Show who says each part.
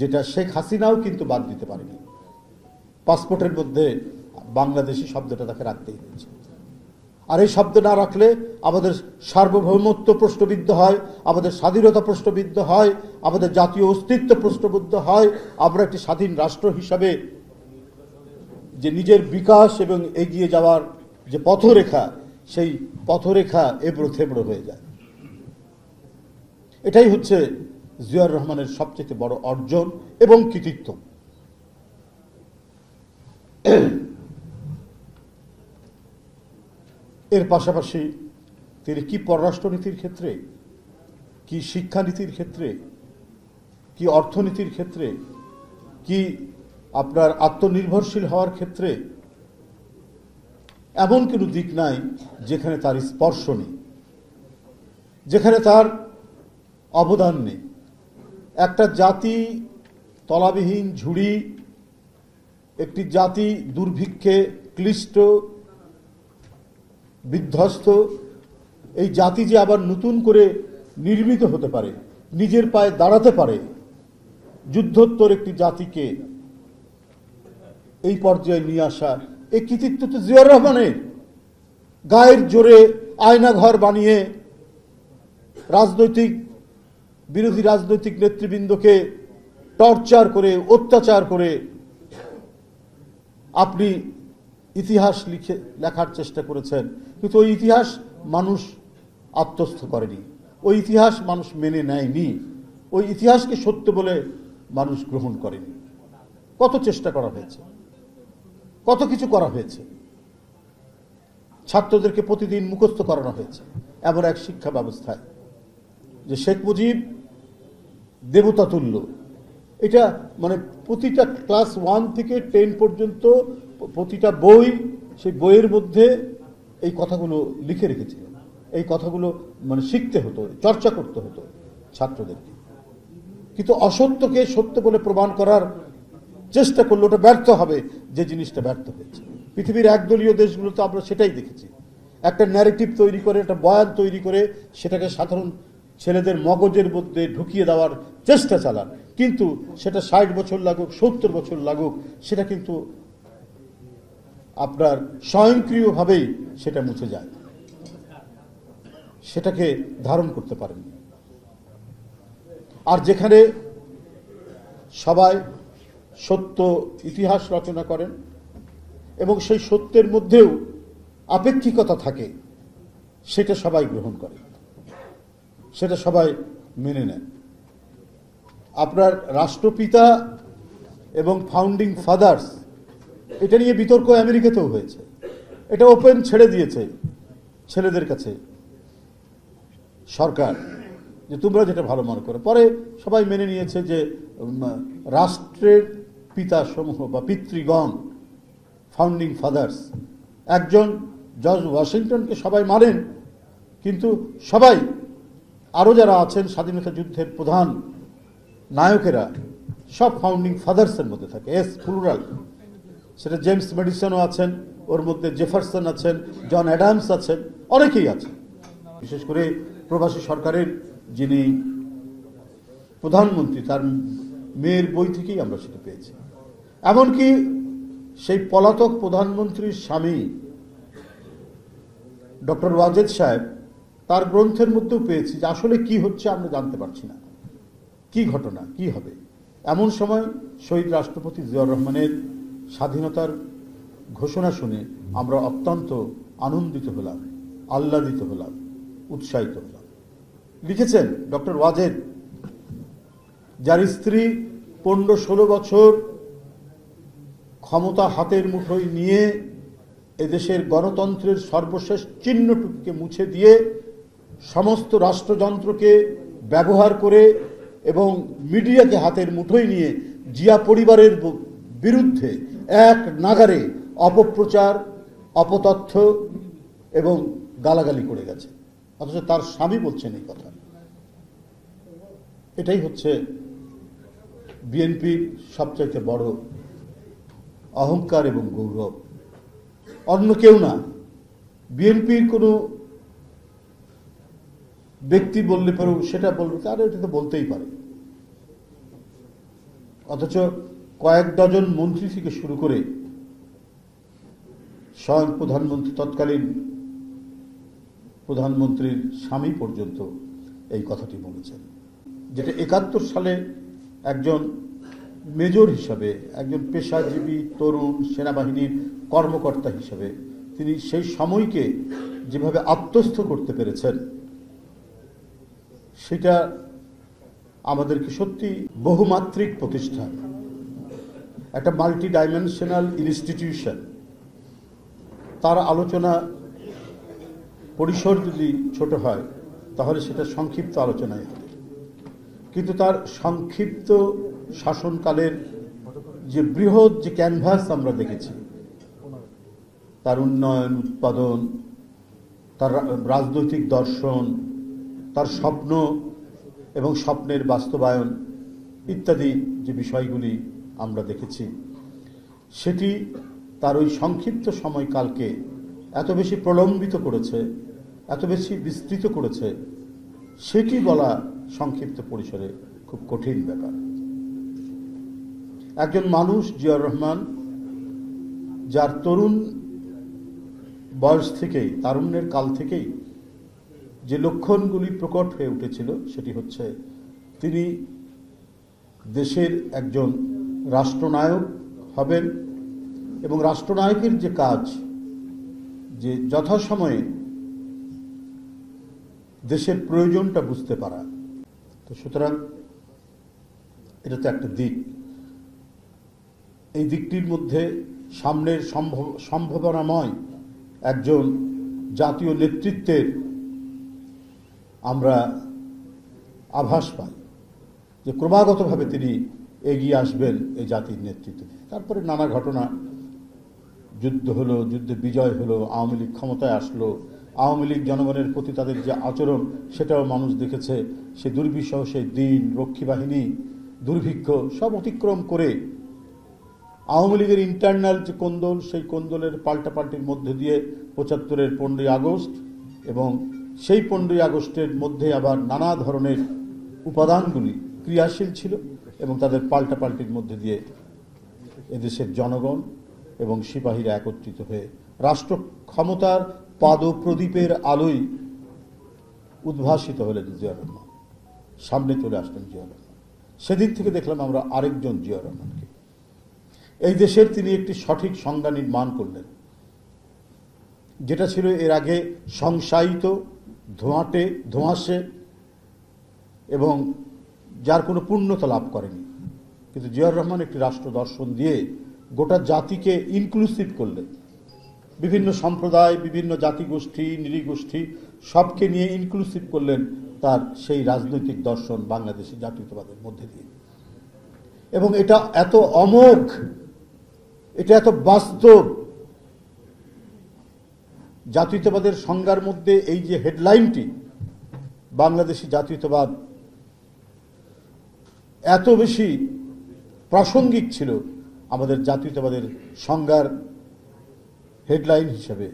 Speaker 1: যেটা শেখ হাসিনাও কিন্তু বাদ দিতে পারেনি। পাসপোর্টের মধ্যে বাংলাদেশি শব্দটা তাকে রাখতেই হয়েছে। আর এই শব্দ না রাখলে আমাদের সার্বভৌমত্ব প্রশ্নবিদ্ধ হয়, আমাদের স্বাধীনতা প্রশ্নবিদ্ধ হয়, আমাদের জাতীয় অস্তিত্ব প্রশ্নবিদ্ধ হয়। আমরা একটি স্বাধীন রাষ্ট্র হিসাবে যে নিজের বিকাশ এবং এগিয়ে যাওয়ার যে পথরেখা, সেই পথরেখা এবড়ো থেবড়ো হয়ে যায়। এটাই হচ্ছে জিয়াউর রহমানের সবচেয়ে বড় অর্জন এবং কৃতিত্ব। এর পাশাপাশি তিনি কি পররাষ্ট্রনীতির ক্ষেত্রে, কি শিক্ষানীতির ক্ষেত্রে, কি অর্থনীতির ক্ষেত্রে, কি আপনার আত্মনির্ভরশীল হওয়ার ক্ষেত্রে, এমন কোনো দিক নাই যেখানে তার স্পর্শ নেই, যেখানে তার অবদান নেই। একটা জাতি তলাবিহীন ঝুড়ি, একটি জাতি দুর্ভিক্ষে ক্লিষ্ট বিধ্বস্ত, এই জাতি যে আবার নতুন করে নির্মিত হতে পারে, নিজের পায়ে দাঁড়াতে পারে, যুদ্ধোত্তর একটি জাতিকে এই পর্যায়ে নিয়ে আসা, এই কৃতিত্ব তো জিয়াউর রহমানের। গায়ের জোরে আয়নাঘর বানিয়ে বিরোধী রাজনৈতিক নেতৃবৃন্দকে টর্চার করে, অত্যাচার করে আপনি ইতিহাস লেখার চেষ্টা করেছেন, কিন্তু ওই ইতিহাস মানুষ আত্মস্থ করেনি, ওই ইতিহাস মানুষ মেনে নেয়নি, ওই ইতিহাসকে সত্য বলে মানুষ গ্রহণ করেনি। কত চেষ্টা করা হয়েছে, কত কিছু করা হয়েছে, ছাত্রদেরকে প্রতিদিন মুখস্থ করানো হয়েছে এমন এক শিক্ষা ব্যবস্থায় যে শেখ মুজিব দেবতা তুল্য। এটা মানে প্রতিটা ক্লাস 1 থেকে 10 পর্যন্ত প্রতিটা বই, সেই বইয়ের মধ্যে এই কথাগুলো লিখে রেখেছিলেন। এই কথাগুলো মানে শিখতে হতো, চর্চা করতে হতো ছাত্রদেরকে। কিন্তু অসত্যকে সত্য বলে প্রমাণ করার চেষ্টা করলে ওটা ব্যর্থ হবে, যে জিনিসটা ব্যর্থ হয়েছে। পৃথিবীর একদলীয় দেশগুলোতে আমরা সেটাই দেখেছি। একটা ন্যারেটিভ তৈরি করে, একটা বয়ান তৈরি করে সেটাকে সাধারণ ছেলেদের মগজের মধ্যে ঢুকিয়ে দেওয়ার চেষ্টা চালান, কিন্তু সেটা 60 বছর লাগুক, 70 বছর লাগুক, সেটা কিন্তু আপনার স্বয়ংক্রিয়ভাবেই সেটা মুছে যায়, সেটাকে ধারণ করতে পারেন। আর যেখানে সবাই সত্য ইতিহাস রচনা করেন এবং সেই সত্যের মধ্যেও আপেক্ষিকতা থাকে, সেটা সবাই গ্রহণ করে, সেটা সবাই মেনে নেন। আপনার রাষ্ট্রপিতা এবং ফাউন্ডিং ফাদার্স, এটা নিয়ে বিতর্ক আমেরিকাতেও হয়েছে। এটা ওপেন ছেড়ে দিয়েছে ছেলেদের কাছে সরকার, যে তোমরা যেটা ভালো মনে করো। পরে সবাই মেনে নিয়েছে যে রাষ্ট্রের পিতা সমূহ বা পিতৃগণ, ফাউন্ডিং ফাদার্স, একজন জর্জ ওয়াশিংটনকে সবাই মানেন, কিন্তু সবাই আরও যারা আছেন স্বাধীনতা যুদ্ধের প্রধান নায়কেরা, সব ফাউন্ডিং ফাদার্সের মধ্যে থাকে, এস প্লুরাল। সেটা জেমস মেডিসনও আছেন, ওর মধ্যে জেফারসন আছেন, জন অ্যাডামস আছেন, অনেকেই আছেন। বিশেষ করে প্রবাসী সরকারের যিনি প্রধানমন্ত্রী, তার মেয়ের বই থেকেই আমরা সেটা পেয়েছি। এমনকি সেই পলাতক প্রধানমন্ত্রীর স্বামী ডক্টর ওয়াজেদ সাহেব, তার গ্রন্থের মধ্যেও পেয়েছি যে আসলে কি হচ্ছে আমরা জানতে পারছি না, কি ঘটনা, কি হবে। এমন সময় শহীদ রাষ্ট্রপতি জিয়াউর রহমানের স্বাধীনতার ঘোষণা শুনে আমরা অত্যন্ত আনন্দিত হলাম, আহ্লাদিত হলাম, উৎসাহিত হলাম। লিখেছেন ডক্টর ওয়াজেদ, যার স্ত্রী 15-16 বছর ক্ষমতা হাতের মুঠোয় নিয়ে এদেশের গণতন্ত্রের সর্বশেষ চিহ্নটুকুকে মুছে দিয়ে সমস্ত রাষ্ট্রযন্ত্রকে ব্যবহার করে এবং মিডিয়াকে হাতের মুঠোয় নিয়ে জিয়া পরিবারের বিরুদ্ধে এক নাগারে অপপ্রচার, অপতথ্য এবং গালাগালি করে গেছে, অথচ তার স্বামী বলছেন এই কথা। এটাই হচ্ছে বিএনপির সবচাইতে বড় অহংকার এবং গৌরব। অন্য কেউ না, বিএনপির কোনো ব্যক্তি বললে পরেও সেটা বলবে, আরে এটা তো বলতেই পারে। অথচ কয়েক ডজন মন্ত্রী থেকে শুরু করে স্বয়ং প্রধানমন্ত্রী, তৎকালীন প্রধানমন্ত্রীর স্বামী পর্যন্ত এই কথাটি বলেছেন, যেটা ৭১ সালে একজন মেজর হিসাবে, একজন পেশাজীবী তরুণ সেনাবাহিনীর কর্মকর্তা হিসাবে তিনি সেই সময়কে যেভাবে আত্মস্থ করতে পেরেছেন, সেটা আমাদেরকে সত্যি বহুমাত্রিক প্রতিষ্ঠান, একটা মাল্টি ডাইমেনশনাল ইনস্টিটিউশন। তার আলোচনা পরিসর যদি ছোট হয় তাহলে সেটা সংক্ষিপ্ত আলোচনায় হবে, কিন্তু তার সংক্ষিপ্ত শাসনকালের যে বৃহৎ যে ক্যানভাস আমরা দেখেছি, তার উন্নয়ন, উৎপাদন, তার রাজনৈতিক দর্শন, তার স্বপ্ন এবং স্বপ্নের বাস্তবায়ন ইত্যাদি যে বিষয়গুলি আমরা দেখেছি, সেটি তার ওই সংক্ষিপ্ত সময়কালকে এত বেশি প্রলম্বিত করেছে, এত বেশি বিস্তৃত করেছে, সেটি বলা সংক্ষিপ্ত পরিসরে খুব কঠিন ব্যাপার। একজন মানুষ জিয়াউর রহমান, যার তরুণ বয়স থেকেই, তারুণ্যের কাল থেকেই যে লক্ষণগুলি প্রকট হয়ে উঠেছিল, সেটি হচ্ছে তিনি দেশের একজন রাষ্ট্রনায়ক হবেন এবং রাষ্ট্রনায়কের যে কাজ, যে যথাসময়ে দেশের প্রয়োজনটা বুঝতে পারা। তো সুতরাং এটা তো একটা দিক। এই দিকটির মধ্যে সামনের সম্ভাবনাময় একজন জাতীয় নেতৃত্বের আমরা আভাস পাই, যে ক্রমাগতভাবে তিনি এগিয়ে আসবেন এই জাতির নেতৃত্বে। তারপরে নানা ঘটনা, যুদ্ধ হলো, যুদ্ধে বিজয় হলো, আওয়ামী লীগ ক্ষমতায় আসলো, আওয়ামী লীগ জনগণের প্রতি তাদের যে আচরণ সেটাও মানুষ দেখেছে। সে দুর্বিষহ সেই দিন, রক্ষী বাহিনী, দুর্ভিক্ষ সব অতিক্রম করে আওয়ামী লীগের ইন্টারনাল যে কোন্দল, সেই কোন্দলের পাল্টাপাল্টির মধ্যে দিয়ে ৭৫-এর 15ই আগস্ট এবং সেই 15ই আগস্টের মধ্যে আবার নানা ধরনের উপাদানগুলি ক্রিয়াশীল ছিল এবং তাদের পাল্টাপাল্টির মধ্যে দিয়ে এদেশের জনগণ এবং সিপাহীরা একত্রিত হয়ে রাষ্ট্র ক্ষমতার পাদপ্রদীপের আলোয় উদ্ভাসিত হলেন জিয়াউর রহমান, সামনে চলে আসলেন জিয়াউর রহমান। সেদিক থেকে দেখলাম আমরা আরেকজন জিয়াউর রহমানকে। এই দেশের তিনি একটি সঠিক সংজ্ঞা নির্মাণ করলেন, যেটা ছিল এর আগে সংশয়িত, ধোঁয়াশে এবং যার কোনো পূর্ণতা লাভ করেনি। কিন্তু জিয়াউর রহমান একটি রাষ্ট্র দর্শন দিয়ে গোটা জাতিকে ইনক্লুসিভ করলেন, বিভিন্ন সম্প্রদায়, বিভিন্ন জাতিগোষ্ঠী, নৃগোষ্ঠী সবকে নিয়ে ইনক্লুসিভ করলেন তার সেই রাজনৈতিক দর্শন বাংলাদেশের জাতীয়তাবাদের মধ্যে দিয়ে। এবং এটা এত অমোঘ, এটা এত বাস্তব, জাতীয়তাবাদের সংজ্ঞার মধ্যে এই যে হেডলাইনটি বাংলাদেশি জাতীয়তাবাদ এত বেশি প্রাসঙ্গিক ছিল আমাদের জাতীয়তাবাদের সংজ্ঞার হেডলাইন হিসেবে।